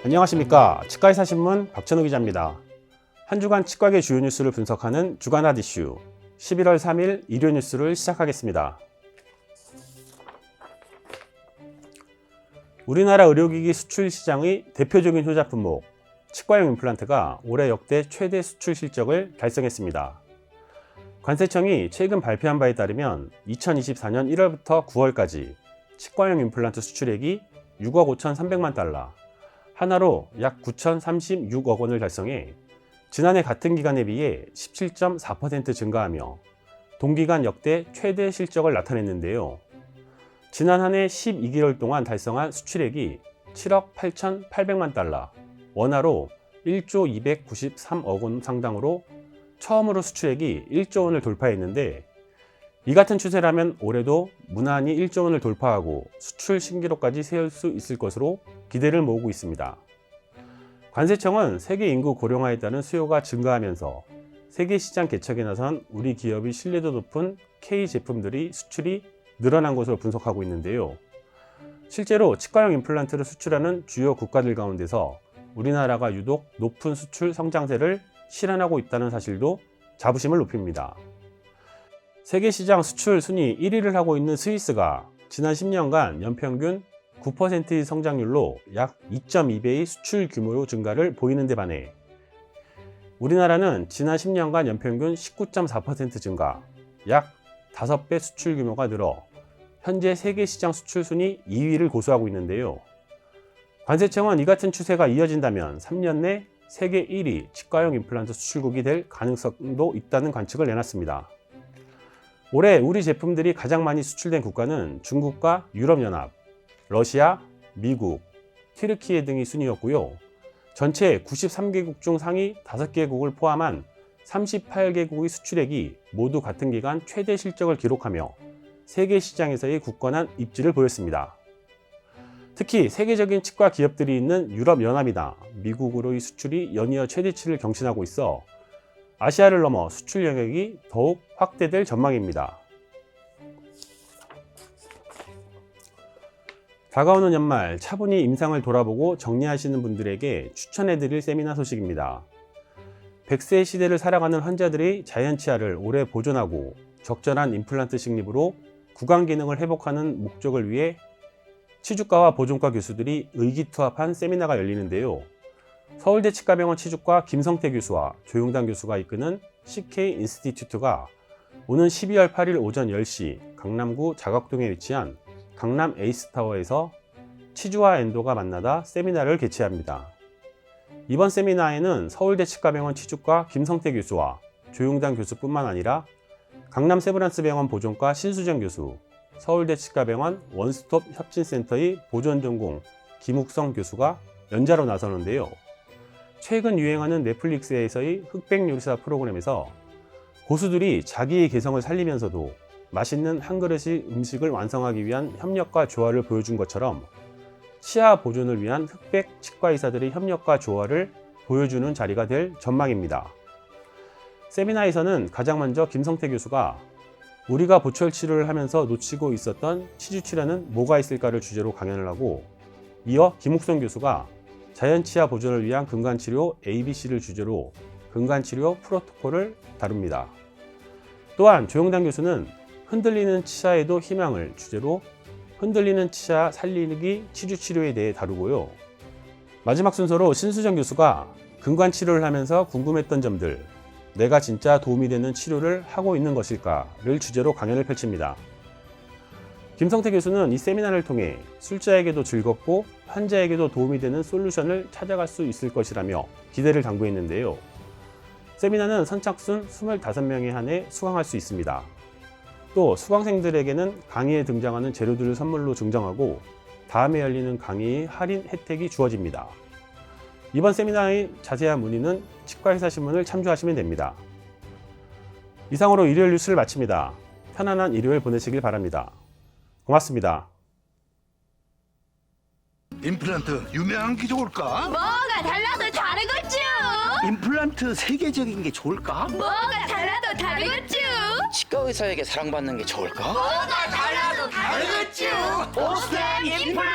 안녕하십니까. 치과의사신문 박찬호 기자입니다. 한 주간 치과계 주요 뉴스를 분석하는 주간 핫 이슈 11월 3일 일요 뉴스를 시작하겠습니다. 우리나라 의료기기 수출 시장의 대표적인 효자 품목 치과용 임플란트가 올해 역대 최대 수출 실적을 달성했습니다. 관세청이 최근 발표한 바에 따르면 2024년 1월부터 9월까지 치과용 임플란트 수출액이 6억 5,300만 달러, 하나로 약 9,036억 원을 달성해 지난해 같은 기간에 비해 17.4% 증가하며 동기간 역대 최대 실적을 나타냈는데요. 지난 한 해 12개월 동안 달성한 수출액이 7억 8,800만 달러, 원화로 1조 293억 원 상당으로 처음으로 수출액이 1조 원을 돌파했는데 이 같은 추세라면 올해도 무난히 1조 원을 돌파하고 수출 신기록까지 세울 수 있을 것으로 기대를 모으고 있습니다. 관세청은 세계 인구 고령화에 따른 수요가 증가하면서 세계 시장 개척에 나선 우리 기업의 신뢰도 높은 K 제품들이 수출이 늘어난 것으로 분석하고 있는데요. 실제로 치과용 임플란트를 수출하는 주요 국가들 가운데서 우리나라가 유독 높은 수출 성장세를 실현하고 있다는 사실도 자부심을 높입니다. 세계시장 수출 순위 1위를 하고 있는 스위스가 지난 10년간 연평균 9%의 성장률로 약 2.2배의 수출 규모 증가를 보이는 데 반해 우리나라는 지난 10년간 연평균 19.4% 증가, 약 5배 수출 규모가 늘어 현재 세계시장 수출 순위 2위를 고수하고 있는데요. 관세청은 이 같은 추세가 이어진다면 3년 내 세계 1위 치과용 임플란트 수출국이 될 가능성도 있다는 관측을 내놨습니다. 올해 우리 제품들이 가장 많이 수출된 국가는 중국과 유럽연합, 러시아, 미국, 튀르키예 등이 순이었고요. 전체 93개국 중 상위 5개국을 포함한 38개국의 수출액이 모두 같은 기간 최대 실적을 기록하며 세계 시장에서의 굳건한 입지를 보였습니다. 특히 세계적인 치과 기업들이 있는 유럽연합이나 미국으로의 수출이 연이어 최대치를 경신하고 있어 아시아를 넘어 수출 영역이 더욱 확대될 전망입니다. 다가오는 연말 차분히 임상을 돌아보고 정리하시는 분들에게 추천해드릴 세미나 소식입니다. 100세 시대를 살아가는 환자들의 자연치아를 오래 보존하고 적절한 임플란트 식립으로 구강 기능을 회복하는 목적을 위해 치주과와 보존과 교수들이 의기투합한 세미나가 열리는데요. 서울대 치과병원 치주과 김성태 교수와 조용단 교수가 이끄는 CK 인스티튜트가 오는 12월 8일 오전 10시 강남구 자각동에 위치한 강남 에이스타워에서 치주와 엔도가 만나다 세미나를 개최합니다. 이번 세미나에는 서울대 치과병원 치주과 김성태 교수와 조용단 교수뿐만 아니라 강남 세브란스병원 보존과 신수정 교수, 서울대 치과병원 원스톱 협진센터의 보존전공 김욱성 교수가 연자로 나서는데요. 최근 유행하는 넷플릭스에서의 흑백 요리사 프로그램에서 고수들이 자기의 개성을 살리면서도 맛있는 한 그릇의 음식을 완성하기 위한 협력과 조화를 보여준 것처럼 치아 보존을 위한 흑백 치과의사들의 협력과 조화를 보여주는 자리가 될 전망입니다. 세미나에서는 가장 먼저 김성태 교수가 우리가 보철 치료를 하면서 놓치고 있었던 치주 치료는 뭐가 있을까를 주제로 강연을 하고, 이어 김욱성 교수가 자연치아 보존을 위한 근간치료 ABC를 주제로 근간치료 프로토콜을 다룹니다. 또한 조용단 교수는 흔들리는 치아에도 희망을 주제로 흔들리는 치아 살리기 치주치료에 대해 다루고요. 마지막 순서로 신수정 교수가 근간치료를 하면서 궁금했던 점들, 내가 진짜 도움이 되는 치료를 하고 있는 것일까를 주제로 강연을 펼칩니다. 김성태 교수는 이 세미나를 통해 술자에게도 즐겁고 환자에게도 도움이 되는 솔루션을 찾아갈 수 있을 것이라며 기대를 당부했는데요. 세미나는 선착순 25명에 한해 수강할 수 있습니다. 또 수강생들에게는 강의에 등장하는 재료들을 선물로 증정하고 다음에 열리는 강의 할인 혜택이 주어집니다. 이번 세미나의 자세한 문의는 치과의사신문을 참조하시면 됩니다. 이상으로 일요일 뉴스를 마칩니다. 편안한 일요일 보내시길 바랍니다. 고맙습니다. 임플란트 유명한 게 좋을까? 뭐가 달라도 다르겠죠. 임플란트 세계적인 게 좋을까? 뭐가 달라도 다르겠죠. 치과 의사에게 사랑받는 게 좋을까? 뭐가 달라도 다르겠죠. 오스템 임플란트